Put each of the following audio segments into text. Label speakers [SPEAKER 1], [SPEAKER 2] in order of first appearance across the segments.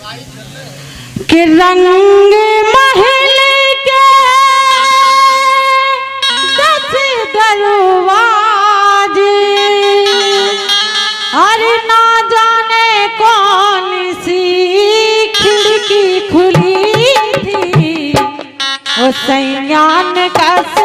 [SPEAKER 1] कि रंग महल के 10 दरवाजे, अरे ना जाने कौन सी खिड़की खुली थी, वो सैयान कस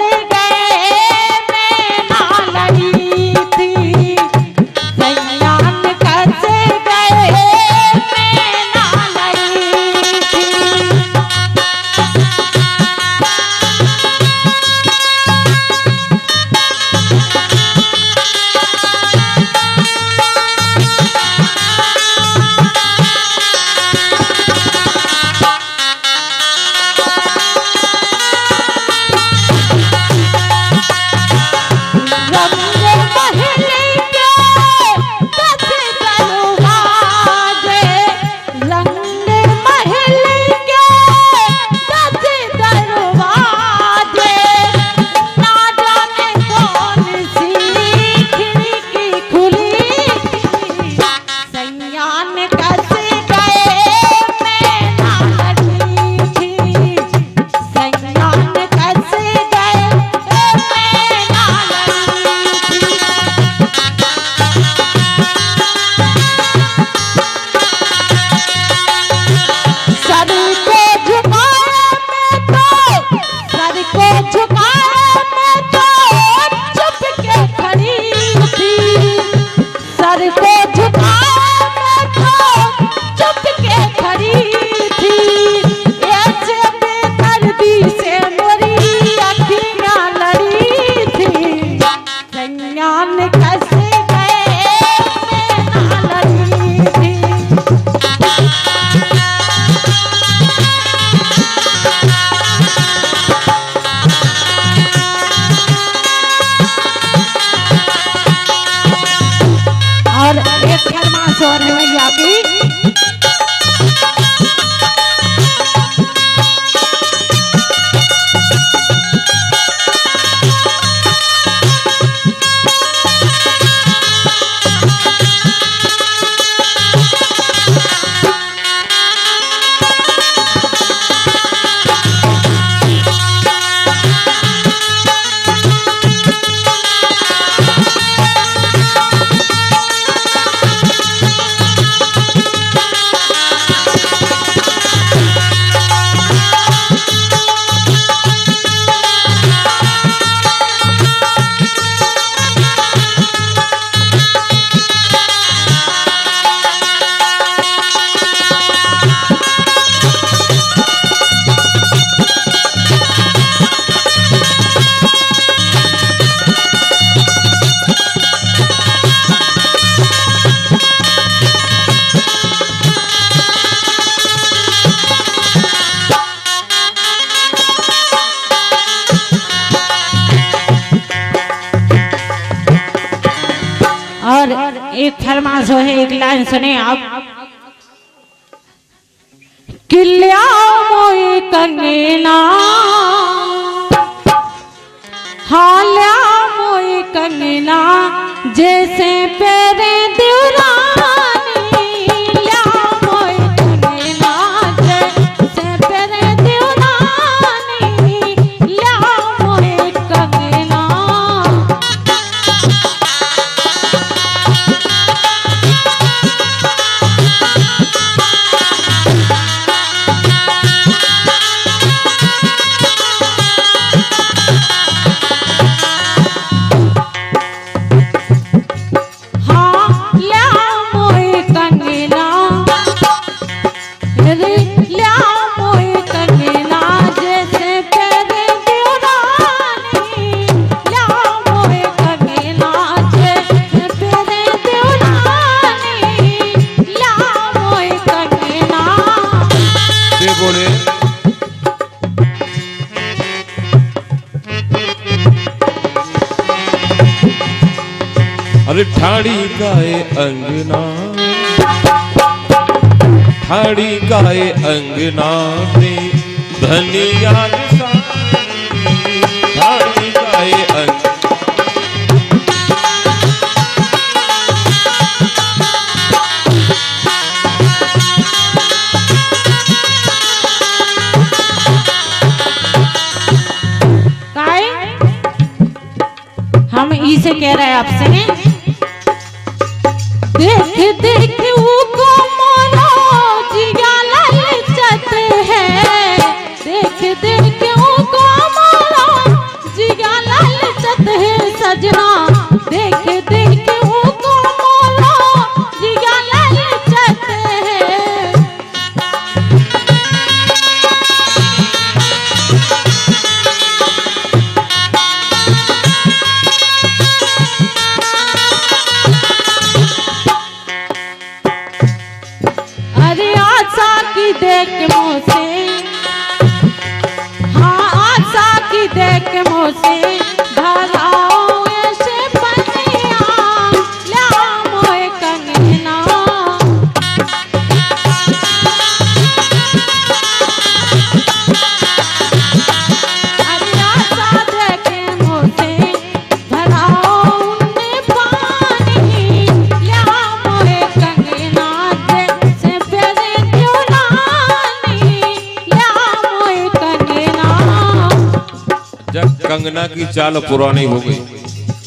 [SPEAKER 1] एक फरमाश है, एक लाइन सुने आप। किल्या मोए कंगना, हाल्या मोए कंगना, जैसे पेरे
[SPEAKER 2] अरे ठाड़ी गाए अंगना, ठाड़ी गाए अंगना में धनिया ठाड़ी गाए अंगना।
[SPEAKER 1] से कह रहा है आपसे, देख देख को मोरा जिया ललचत है, देख देख को मोरा जिया ललचत है सजना, देख देख को मोरा जिया ललचत है। अरे आशा की देख मोसे, हाँ आशा की देख मोसे धराओ ऐसे पनिया ला मोए कंगना। अरे आशा देख मोसे धराओ उन्हें पानी ला मोए कंगना, जैसे प्यारे क्यों नानी ला मोए कंगना।
[SPEAKER 2] जब कंगना की चाल पुरानी हो गई,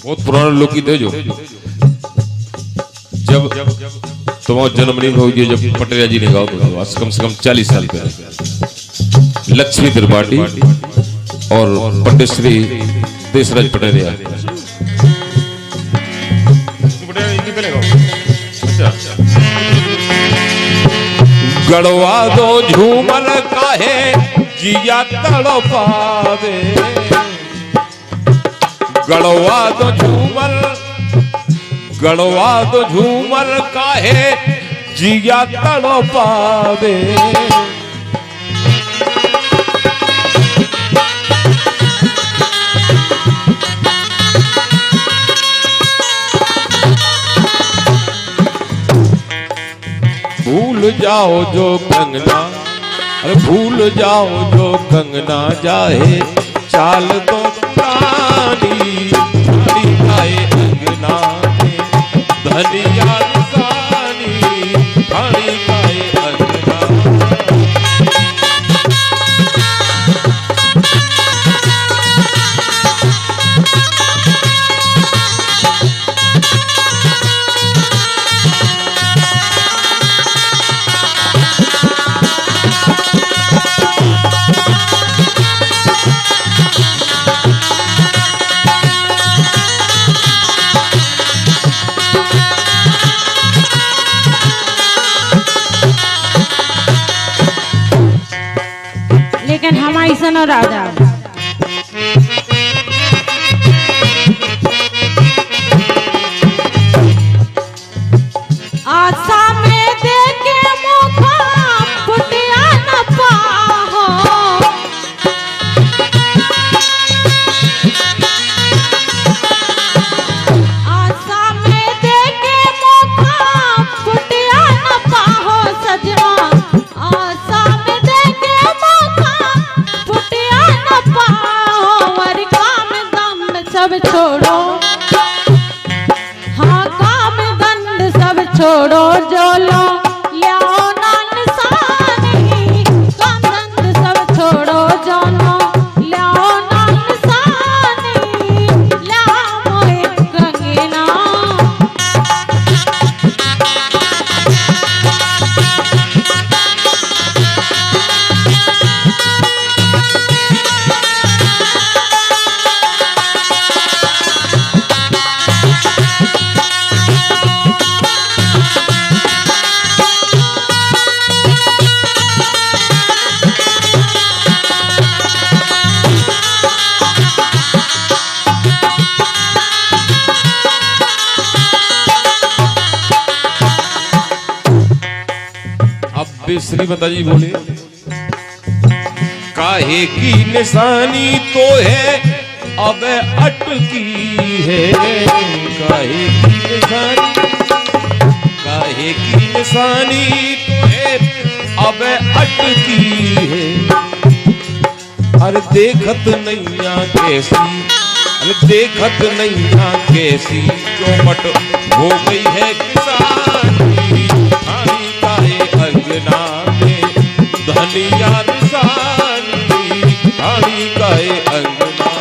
[SPEAKER 2] बहुत पुराने लोग की थे जो जब तुम्हारा जन्म नहीं हो गया, जब पटेरिया जी ने गाओ तो आज कम से कम 40 साल पहले लक्ष्मी त्रिपाठी और पंडित श्री देशराज पटेरिया। गड़वा दो झूमर काहे जिया तड़पावे, गड़वा दो झूमर, गड़वा दो झूमर काहे जिया तड़पावे। भूल जाओ जो कंगना, अरे भूल जाओ जो कंगना जाए चाल दो रानी, रानी गाए अंगना में धनिया सानी, रानी गाए अंगना।
[SPEAKER 1] लेकिन हम ऐसा न राजा, आशा में देखे मौका फुटिया न पाहो, आशा में देखे मौका फुटिया न पाहो सजना, आशा में देखे मौका फुटिया न पाहो। और काम दम सब छोड़ो, हाँ काम दंड सब छोड़ो, जो लो लियाओ ना निशानी, काम दंड सब छोड़ो, जो लो लियाओ ना निशानी, लियाओ मोए कंगना।
[SPEAKER 2] श्रीमता जी बोले, काहे की निशानी तो है अब अटकी है, काहे की निशानी, काहे की निशानी तो है अब अटकी है। अरे देखत नैया कैसी, अरे देखत नैया कैसी चौपट हो गई है किसानी, खानी काहे अंगना में धनिया निशानी, खानी काहे अंगना।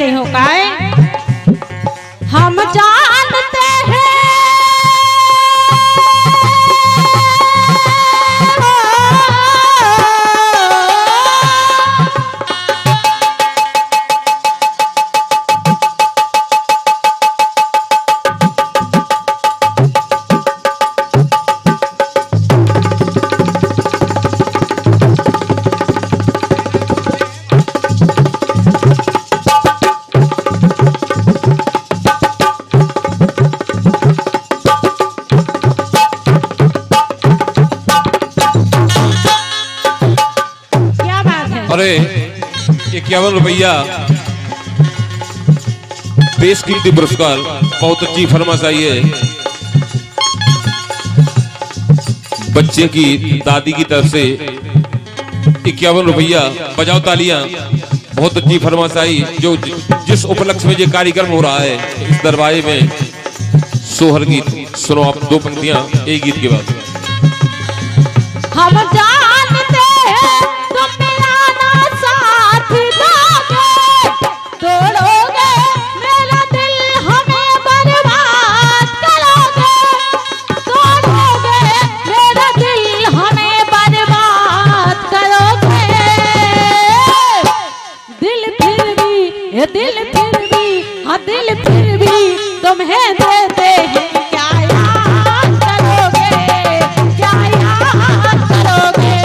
[SPEAKER 1] कैसे हो काए हम जानते हैं
[SPEAKER 2] अरे 51 रुपया बेशकीमती पुरस्कार, बहुत अच्छी फरमाइश आई है बच्चे की दादी की तरफ से। 51 रुपया, बजाओ तालियां, बहुत अच्छी फरमाइश आई। जो जिस उपलक्ष्य में ये कार्यक्रम हो रहा है इस दरबारे में सोहर गीत सुनो आप, 2 पंक्तियां एक गीत के बाद।
[SPEAKER 1] हम जानते हैं तुम मेरा ना साथ दोगे, तोड़ोगे मेरा दिल, हमें बर्बाद करोगे, तोड़ोगे मेरा दिल, हमें बर्बाद करोगे। दिल फिर भी, ये दिल फिर भी, हाँ दिल फिर भी तुम्हें देते हैं, क्या याद करोगे, क्या याद करोगे।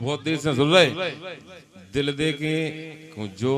[SPEAKER 2] बहुत देर से सुन रहे दिल दे के जो